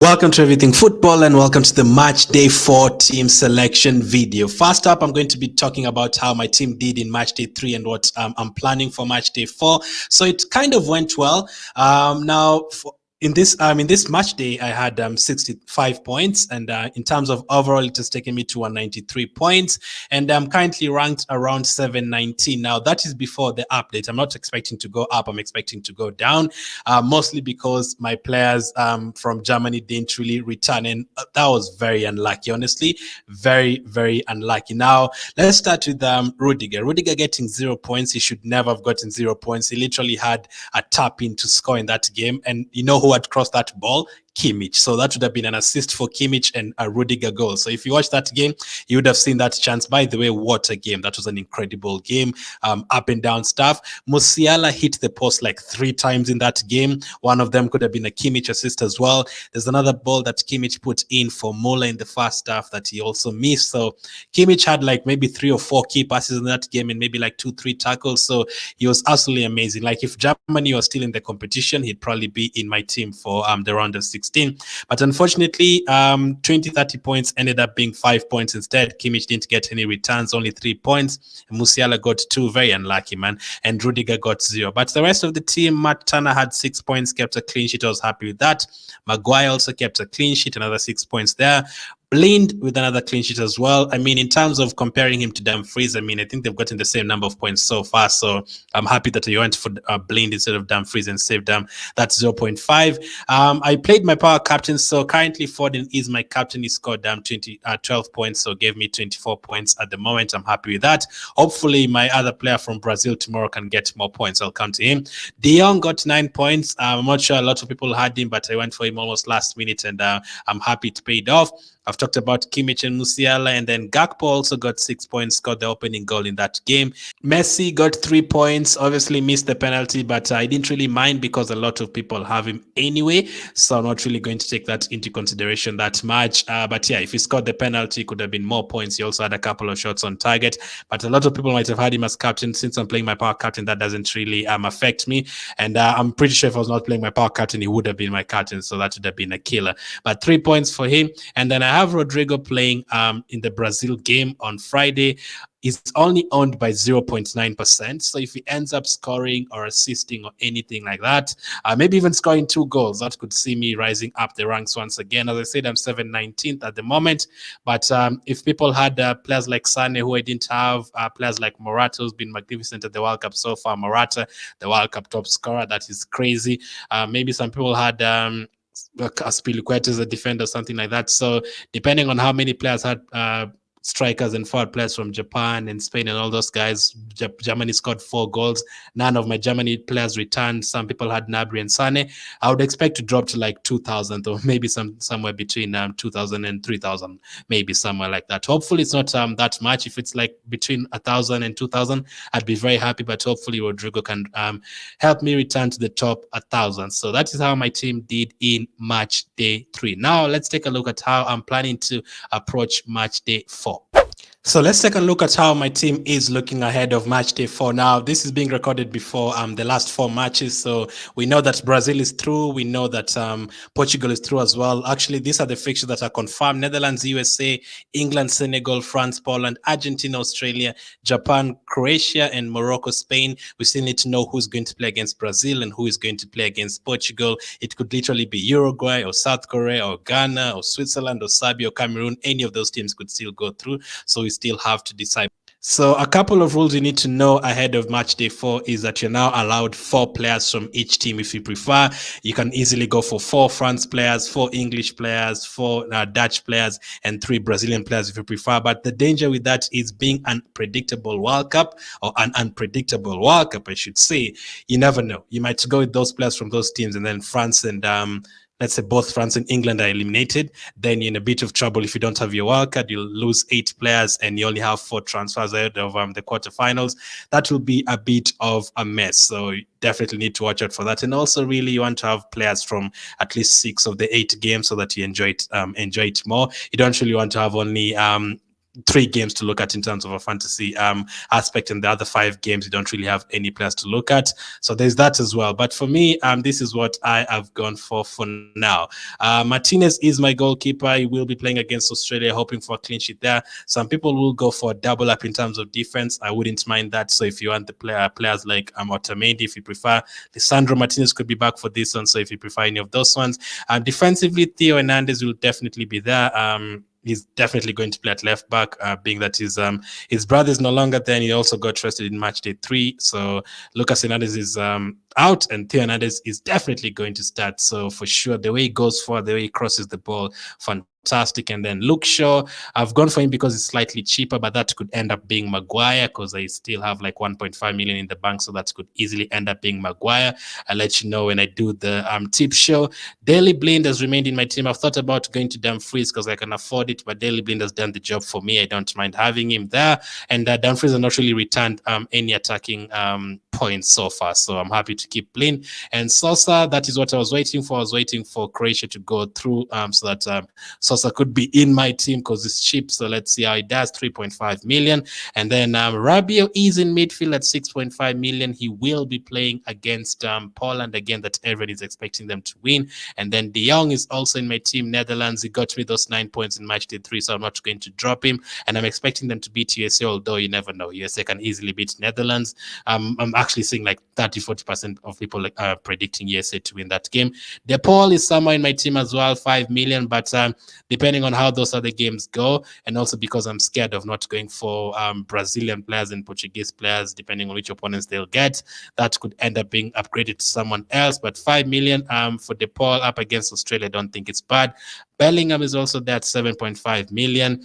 Welcome to Everything Football and welcome to the Match Day 4 team selection video. First up, I'm going to be talking about how my team did in Match Day 3 and what I'm planning for Match Day 4. So it kind of went well. In this match day, I had 65 points, and in terms of overall, it has taken me to 193 points, and I'm currently ranked around 719. Now that is before the update. I'm not expecting to go up. I'm expecting to go down, mostly because my players from Germany didn't really return, and that was very unlucky. Honestly, very very unlucky. Now let's start with Rudiger. Rudiger getting 0 points. He should never have gotten 0 points. He literally had a tap in to score in that game, and you know who had crossed that ball? Kimmich. So that would have been an assist for Kimmich and a Rudiger goal. So if you watch that game, you would have seen that chance. By the way, what a game. That was an incredible game. Up and down stuff. Musiala hit the post like 3 times in that game. One of them could have been a Kimmich assist as well. There's another ball that Kimmich put in for Muller in the first half that he also missed. So Kimmich had like maybe 3 or 4 key passes in that game and maybe like 2-3 tackles. So he was absolutely amazing. Like if Germany was still in the competition, he'd probably be in my team for the round of 16. But unfortunately, 20-30 points ended up being 5 points instead. Kimmich didn't get any returns, only 3 points. Musiala got 2, very unlucky, man. And Rudiger got 0. But the rest of the team, Matt Turner had 6 points, kept a clean sheet. I was happy with that. Maguire also kept a clean sheet, another 6 points there. Blind with another clean sheet as well. I mean, in terms of comparing him to Dumfries, I mean, I think they've gotten the same number of points so far. So I'm happy that I went for Blind instead of Dumfries and saved them. That's 0.5. I played my power captain. So currently Foden is my captain. He scored 12 points. So gave me 24 points at the moment. I'm happy with that. Hopefully my other player from Brazil tomorrow can get more points. I'll come to him. De Jong got 9 points. I'm not sure a lot of people had him, but I went for him almost last minute and I'm happy to pay it off. I've talked about Kimmich and Musiala, and then Gakpo also got 6 points, scored the opening goal in that game. Messi got 3 points, obviously missed the penalty, but I didn't really mind because a lot of people have him anyway, so I'm not really going to take that into consideration that much. But yeah, if he scored the penalty, it could have been more points. He also had a couple of shots on target, but a lot of people might have had him as captain. Since I'm playing my power captain, that doesn't really affect me, and I'm pretty sure if I was not playing my power captain, he would have been my captain, so that would have been a killer. But 3 points for him, and then I have Rodrigo playing in the Brazil game on Friday. Is only owned by 0.9%. So if he ends up scoring or assisting or anything like that, maybe even scoring 2 goals, that could see me rising up the ranks once again. As I said, I'm 719th at the moment. But if people had players like Sane, who I didn't have, players like Morata, who's been magnificent at the World Cup so far, Morata, the World Cup top scorer, that is crazy. Maybe some people had Aspilicueta as a defender, something like that. So depending on how many players had strikers and forward players from Japan and Spain and all those guys, Germany scored 4 goals. None of my Germany players returned. Some people had Gnabry and Sane. I would expect to drop to like 2,000 or maybe somewhere between 2,000 and 3,000, maybe somewhere like that. Hopefully it's not that much. If it's like between 1,000 and 2,000, I'd be very happy, but hopefully Rodrigo can help me return to the top 1,000. So that is how my team did in match day 3. Now let's take a look at how I'm planning to approach match day 4. So let's take a look at how my team is looking ahead of match day 4. Now, this is being recorded before the last 4 matches. So we know that Brazil is through. We know that Portugal is through as well. Actually, these are the fixtures that are confirmed: Netherlands, USA, England, Senegal, France, Poland, Argentina, Australia, Japan, Croatia, and Morocco, Spain. We still need to know who's going to play against Brazil and who is going to play against Portugal. It could literally be Uruguay or South Korea or Ghana or Switzerland or Serbia or Cameroon. Any of those teams could still go through. So we still have to decide. So a couple of rules you need to know ahead of match day 4 is that you're now allowed 4 players from each team. If you prefer, you can easily go for 4 France players, 4 English players, 4 Dutch players, and 3 Brazilian players if you prefer. But the danger with that is being unpredictable World Cup, or an unpredictable World Cup, I should say. You never know. You might go with those players from those teams, and then France and let's say both France and England are eliminated, then you're in a bit of trouble. If you don't have your wild card, you'll lose 8 players and you only have 4 transfers ahead of the quarterfinals. That will be a bit of a mess. So you definitely need to watch out for that. And also, really, you want to have players from at least 6 of the 8 games so that you enjoy it more. You don't really want to have only 3 games to look at in terms of a fantasy aspect, and the other 5 games you don't really have any players to look at. So there's that as well. But for me, this is what I have gone for now. Martinez is my goalkeeper. He will be playing against Australia, hoping for a clean sheet there. Some people will go for a double up in terms of defense. I wouldn't mind that. So if you want the players like Otamendi, if you prefer, Lisandro Martinez could be back for this one. So if you prefer any of those ones, defensively, Theo Hernandez will definitely be there. He's definitely going to play at left back, being that his brother is no longer there. And he also got trusted in match day 3. So Lucas Hernandez is out, and Theo Hernandez is definitely going to start. So for sure, the way he goes forward, the way he crosses the ball, fantastic. And then Luke Shaw, I've gone for him because it's slightly cheaper, but that could end up being Maguire because I still have like 1.5 million in the bank, so that could easily end up being Maguire. I'll let you know when I do the tip show. Daley Blind has remained in my team. I've thought about going to Dumfries because I can afford it, but Daley Blind has done the job for me. I don't mind having him there, and Dumfries has not really returned any attacking points so far, so I'm happy to keep Blind. And Sosa, that is what I was waiting for. I was waiting for Croatia to go through so that Sosa could be in my team because it's cheap. So let's see how it does. 3.5 million. And then Rabiot is in midfield at 6.5 million. He will be playing against Poland again, that everyone is expecting them to win. And then De Jong is also in my team, Netherlands. He got me those 9 points in match day 3, so I'm not going to drop him. And I'm expecting them to beat USA, although you never know. USA can easily beat Netherlands. I'm actually seeing like 30-40% of people predicting USA to win that game. De Paul is somewhere in my team as well, 5 million, but depending on how those other games go, and also because I'm scared of not going for Brazilian players and Portuguese players, depending on which opponents they'll get, that could end up being upgraded to someone else. But 5 million for De Paul up against Australia, I don't think it's bad. Bellingham is also there at 7.5 million.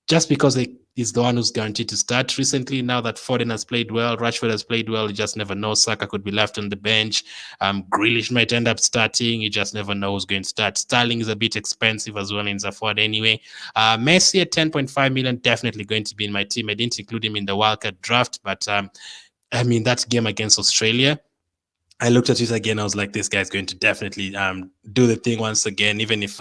Just because he's the one who's guaranteed to start recently. Now that Foden has played well, Rashford has played well, you just never know. Saka could be left on the bench. Grealish might end up starting. You just never know who's going to start. Sterling is a bit expensive as well in Zaford anyway. Messi at 10.5 million, definitely going to be in my team. I didn't include him in the wildcard draft, but I mean, that game against Australia, I looked at it again. I was like, this guy's going to definitely do the thing once again. Even if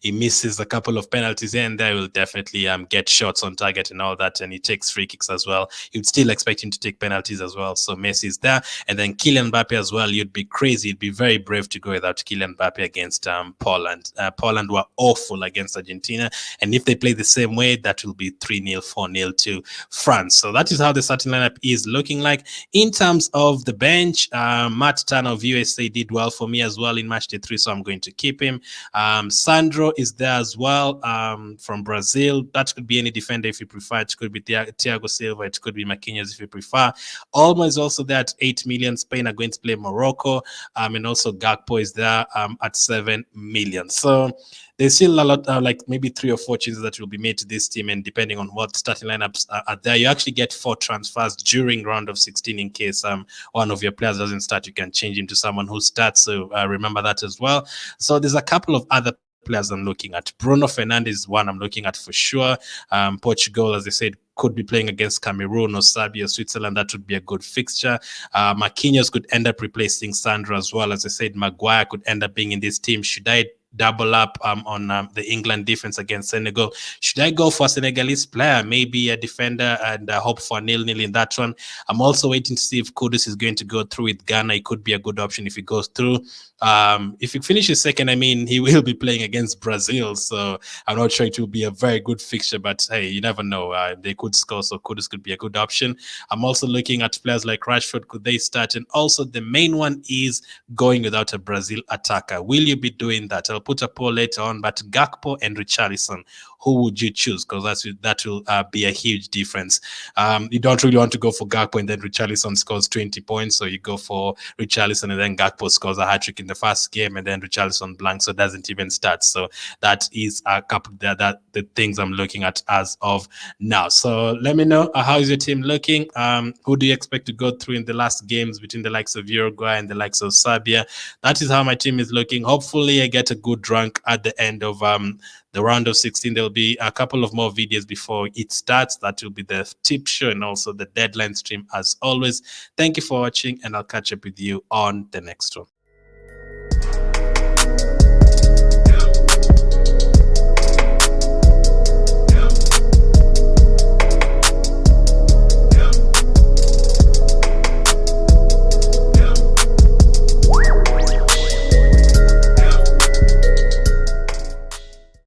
he misses a couple of penalties here and there, will definitely get shots on target and all that. And he takes free kicks as well. You'd still expect him to take penalties as well. So Messi is there. And then Kylian Mbappe as well. You'd be crazy. You'd be very brave to go without Kylian Mbappe against Poland. Poland were awful against Argentina. And if they play the same way, that will be 3-0, 4-0 to France. So that is how the starting lineup is looking like. In terms of the bench, Matt Turner of USA did well for me as well in match day 3, so I'm going to keep him. Sandro is there as well from Brazil. That could be any defender if you prefer. It could be Thiago Silva. It could be Marquinhos if you prefer. Olmo is also there at 8 million. Spain are going to play Morocco. And also Gakpo is there at 7 million. So there's still a lot, like maybe 3 or 4 changes that will be made to this team, and depending on what starting lineups are there, you actually get 4 transfers during round of 16 in case one of your players doesn't start. You can change him to someone who starts, so remember that as well. So there's a couple of other players I'm looking at. Bruno Fernandes is one I'm looking at for sure. Portugal, as I said, could be playing against Cameroon or Serbia or Switzerland. That would be a good fixture. Marquinhos could end up replacing Sandro as well. As I said, Maguire could end up being in this team. Should I double up on the England defense against Senegal? Should I go for a Senegalese player, maybe a defender, and hope for a 0-0 in that one? I'm also waiting to see if Kudus is going to go through with Ghana. It could be a good option if he goes through. If he finishes second, I mean, he will be playing against Brazil, so I'm not sure it will be a very good fixture, but hey, you never know. They could score, so Kudus could be a good option. I'm also looking at players like Rashford. Could they start? And also the main one is going without a Brazil attacker. Will you be doing that? I'll put a poll later on, but Gakpo and Richarlison, who would you choose? Because that will be a huge difference. You don't really want to go for Gakpo and then Richarlison scores 20 points, so you go for Richarlison and then Gakpo scores a hat-trick in the first game and then Richarlison blanks, so doesn't even start. So that is a couple that the things I'm looking at as of now. So let me know, how is your team looking? Who do you expect to go through in the last games between the likes of Uruguay and the likes of Serbia? That is how my team is looking. Hopefully I get a good rank at the end of the round of 16. There will be a couple of more videos before it starts. That will be the tip show and also the deadline stream as always. Thank you for watching, and I'll catch up with you on the next one.